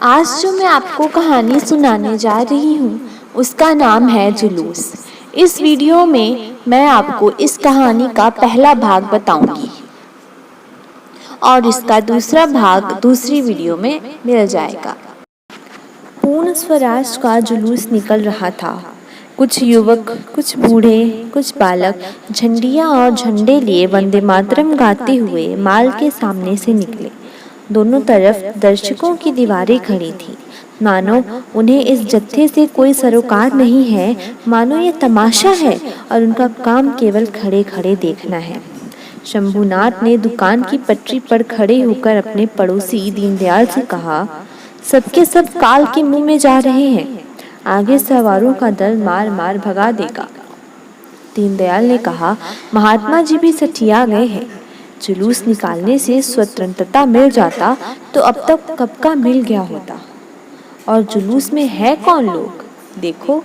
आज जो मैं आपको कहानी सुनाने जा रही हूँ उसका नाम है जुलूस। इस वीडियो में मैं आपको इस कहानी का पहला भाग बताऊंगी और इसका दूसरा भाग दूसरी वीडियो में मिल जाएगा। पूर्ण स्वराज का जुलूस निकल रहा था। कुछ युवक, कुछ बूढ़े, कुछ बालक झंडियाँ और झंडे लिए वंदे मातरम गाते हुए माल के सामने से निकले। दोनों तरफ दर्शकों की दीवारें खड़ी थी, मानो उन्हें इस जत्थे से कोई सरोकार नहीं है, मानो ये तमाशा है और उनका काम केवल खड़े खड़े देखना है। शंभूनाथ ने दुकान की पटरी पर खड़े होकर अपने पड़ोसी दीनदयाल से कहा, सबके सब काल के मुंह में जा रहे हैं, आगे सवारों का दल मार मार भगा देगा। दीनदयाल ने कहा, महात्मा जी भी सठिया गए हैं। जुलूस निकालने से स्वतंत्रता मिल जाता तो अब तक कब का मिल गया होता। और जुलूस में है कौन लोग? देखो,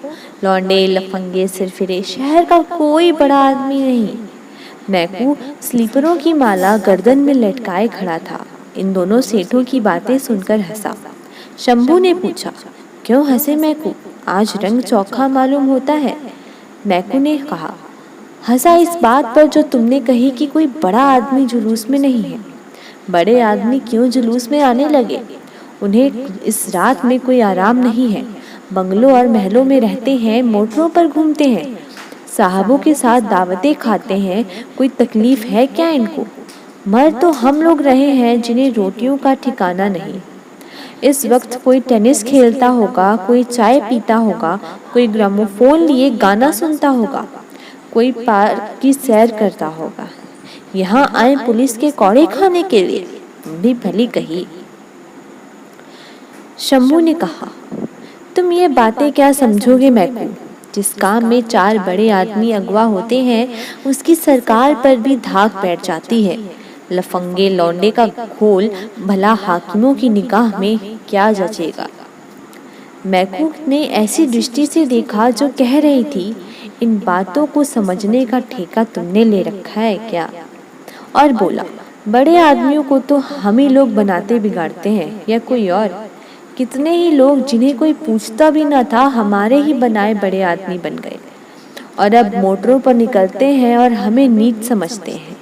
लौंडे, लफंगे, सिरफिरे, शहर का कोई बड़ा आदमी नहीं। मैकू स्लीपरों की माला गर्दन में लटकाए खड़ा था। इन दोनों सेठों की बातें सुनकर हंसा। शंभू ने पूछा, क्यों हंसे मैकू? आज रंग चोखा मालूम होता है। मैकू ने कहा, हंसा इस बात पर जो तुमने कही कि कोई बड़ा आदमी जुलूस में नहीं है। बड़े आदमी क्यों जुलूस में आने लगे? उन्हें इस रात में कोई आराम नहीं है। बंगलों और महलों में रहते हैं, मोटरों पर घूमते हैं, साहबों के साथ दावतें खाते हैं। कोई तकलीफ है क्या इनको? मर तो हम लोग रहे हैं जिन्हें रोटियों का ठिकाना नहीं। इस वक्त कोई टेनिस खेलता होगा, कोई चाय पीता होगा, कोई ग्रामोफोन लिए गाना सुनता होगा, कोई पार्क की सैर करता होगा। यहाँ आए पुलिस के कौड़े खाने के लिए? भी भली कही। शंभू ने कहा, तुम ये बातें क्या समझोगे मैकू? जिस काम में चार बड़े आदमी अगवा होते हैं उसकी सरकार पर भी धाक बैठ जाती है। लफंगे लौंडे का खोल भला हाकिमों की निगाह में क्या जचेगा? मैकू ने ऐसी दृष्टि से देखा जो कह रही थी, इन बातों को समझने का ठेका तुमने ले रखा है क्या? और बोला, बड़े आदमियों को तो हम ही लोग बनाते बिगाड़ते हैं या कोई और? कितने ही लोग जिन्हें कोई पूछता भी न था हमारे ही बनाए बड़े आदमी बन गए और अब मोटरों पर निकलते हैं और हमें नीच समझते हैं।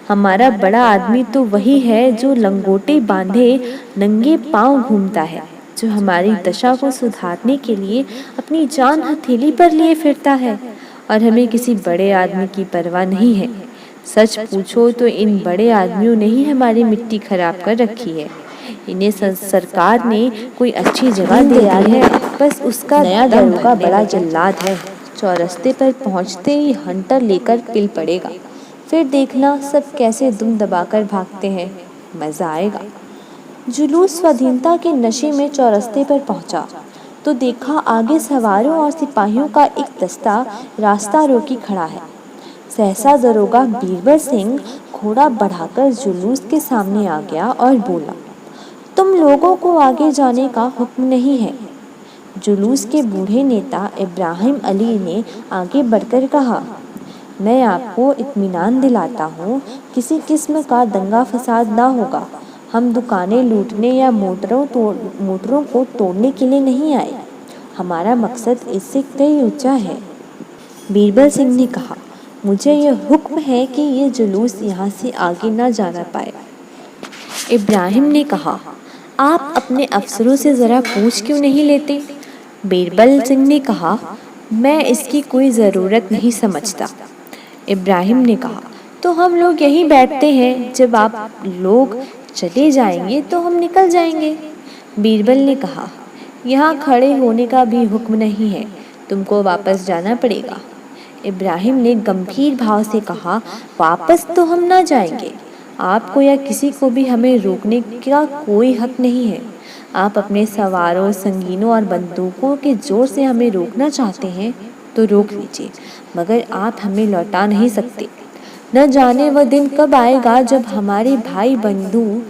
हमारा बड़ा आदमी तो वही है जो लंगोटे बांधे नंगे पांव घूमता है, जो हमारी दशा को सुधारने के लिए अपनी जान हथेली पर लिए फिरता है, और हमें किसी बड़े आदमी की परवाह नहीं है। सच पूछो तो इन बड़े आदमियों ने ही हमारी मिट्टी खराब कर रखी है। इन्हें सरकार ने कोई अच्छी जगह दिया है, बस उसका नया दरोगा बड़ा जल्लाद है। चौरस्ते पर पहुंचते ही हंटर लेकर पिल पड़ेगा, फिर देखना सब कैसे दुम दबाकर भागते हैं, मजा आएगा। जुलूस स्वाधीनता के नशे में चौरस्ते पर पहुंचा तो देखा आगे सवारों और सिपाहियों का एक दस्ता रास्ता रोकी खड़ा है। सहसा दरोगा बीरबल सिंह घोड़ा बढ़ाकर जुलूस के सामने आ गया और बोला, तुम लोगों को आगे जाने का हुक्म नहीं है। जुलूस के बूढ़े नेता इब्राहिम अली ने आगे बढ़कर कहा, मैं आपको इत्मीनान दिलाता हूँ, किसी किस्म का दंगा फसाद ना होगा। हम दुकानें लूटने या मोटरों को तोड़ने के लिए नहीं आए। हमारा मकसद इससे कई ऊंचा है। बीरबल सिंह ने कहा, मुझे यह हुक्म है कि ये जुलूस यहाँ से आगे ना जाना पाए। इब्राहिम ने कहा, आप अपने अफसरों से ज़रा पूछ क्यों नहीं लेते? बीरबल सिंह ने कहा, मैं इसकी कोई ज़रूरत नहीं समझता। इब्राहिम ने कहा, तो हम लोग यहीं बैठते हैं, जब आप लोग चले जाएंगे तो हम निकल जाएंगे। बीरबल ने कहा, यहाँ खड़े होने का भी हुक्म नहीं है, तुमको वापस जाना पड़ेगा। इब्राहिम ने गंभीर भाव से कहा, वापस तो हम ना जाएंगे। आपको या किसी को भी हमें रोकने का कोई हक नहीं है। आप अपने सवारों, संगीनों और बंदूकों के जोर से हमें रोकना चाहते हैं तो रोक लीजिए, मगर आप हमें लौटा नहीं सकते। न जाने वह दिन कब आएगा जब हमारे भाई बंधु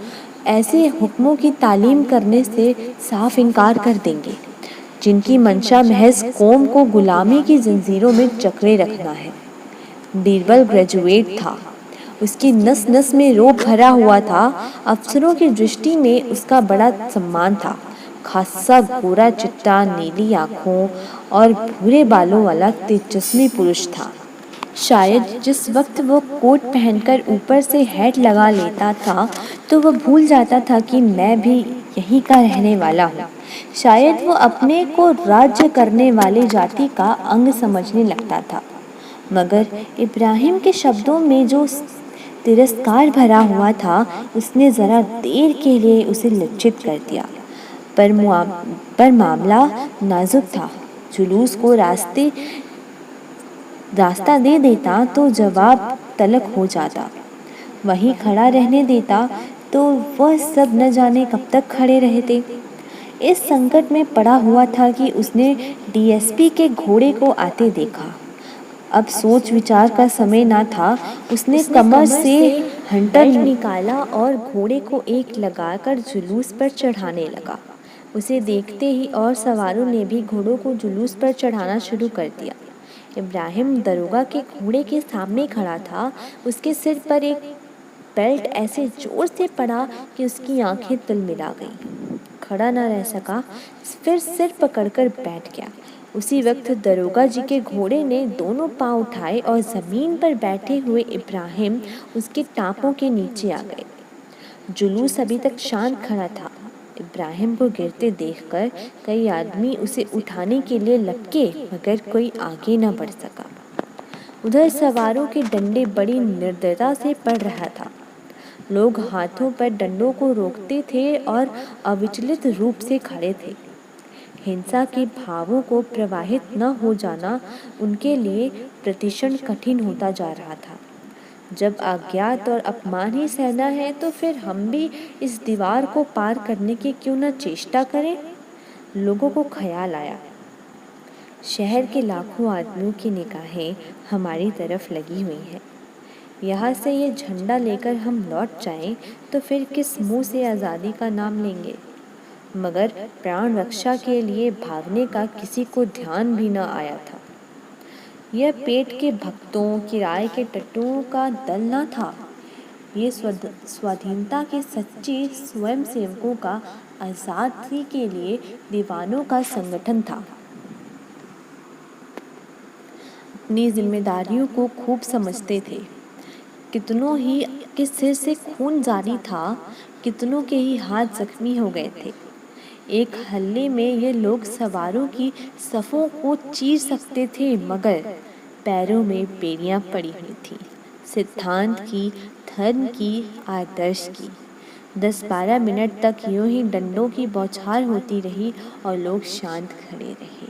ऐसे हुक्मों की तालीम करने से साफ इनकार कर देंगे, जिनकी मंशा महज कौम को गुलामी की जंजीरों में जकड़े रखना है। बीरबल ग्रेजुएट था उसकी नस नस में रोब भरा हुआ था। अफसरों की दृष्टि में उसका बड़ा सम्मान था। खासा गोरा चिट्टा, नीली आंखों और भूरे बालों वाला तेजस्वी पुरुष था। शायद जिस वक्त वो कोट पहनकर ऊपर से हैट लगा लेता था तो वह भूल जाता था कि मैं भी यहीं का रहने वाला हूँ। शायद वो अपने को राज्य करने वाली जाति का अंग समझने लगता था। मगर इब्राहिम के शब्दों में जो तिरस्कार भरा हुआ था, उसने जरा देर के लिए उसे लज्जित कर दिया। पर मामला नाजुक था। जुलूस को रास्ता दे देता तो जवाब तलक हो जाता, वहीं खड़ा रहने देता तो वह सब न जाने कब तक खड़े रहते। इस संकट में पड़ा हुआ था कि उसने डीएसपी के घोड़े को आते देखा। अब सोच विचार का समय ना था। उसने कमर से हंटर निकाला और घोड़े को एक लगाकर जुलूस पर चढ़ाने लगा। उसे देखते ही और सवारों ने भी घोड़ों को जुलूस पर चढ़ाना शुरू कर दिया। इब्राहिम दरोगा के घोड़े के सामने खड़ा था। उसके सिर पर एक बेल्ट ऐसे जोर से पड़ा कि उसकी आंखें तिलमिला गईं। खड़ा न रह सका, फिर सिर पकड़कर बैठ गया। उसी वक्त दरोगा जी के घोड़े ने दोनों पांव उठाए और जमीन पर बैठे हुए इब्राहिम उसके टापों के नीचे आ गए। जुलूस अभी तक शांत खड़ा था। इब्राहिम को गिरते देखकर कई आदमी उसे उठाने के लिए लपके, मगर कोई आगे न बढ़ सका। उधर सवारों के डंडे बड़ी निर्दयता से पड़ रहा था। लोग हाथों पर डंडों को रोकते थे और अविचलित रूप से खड़े थे। हिंसा के भावों को प्रवाहित न हो जाना उनके लिए प्रतिक्षण कठिन होता जा रहा था। जब अज्ञात और अपमान ही सहना है तो फिर हम भी इस दीवार को पार करने की क्यों न चेष्टा करें। लोगों को ख्याल आया, शहर के लाखों आदमियों की निगाहें हमारी तरफ लगी हुई हैं। यहाँ से ये झंडा लेकर हम लौट जाएं तो फिर किस मुंह से आज़ादी का नाम लेंगे। मगर प्राण रक्षा के लिए भागने का किसी को ध्यान भी न आया था। यह पेट के भक्तों, किराए के टट्टुओं का दल न था। ये स्वाधीनता के सच्चे स्वयंसेवकों का, आज़ादी के लिए दीवानों का संगठन था। अपनी जिम्मेदारियों को खूब समझते थे। कितनों ही के सिर से खून जारी था, कितनों के ही हाथ जख्मी हो गए थे। एक हल्ले में ये लोग सवारों की सफ़ों को चीर सकते थे, मगर पैरों में बेड़ियां पड़ी हुई थीं, सिद्धांत की, धर्म की, आदर्श की। 10-12 मिनट तक यूं ही डंडों की बौछार होती रही और लोग शांत खड़े रहे।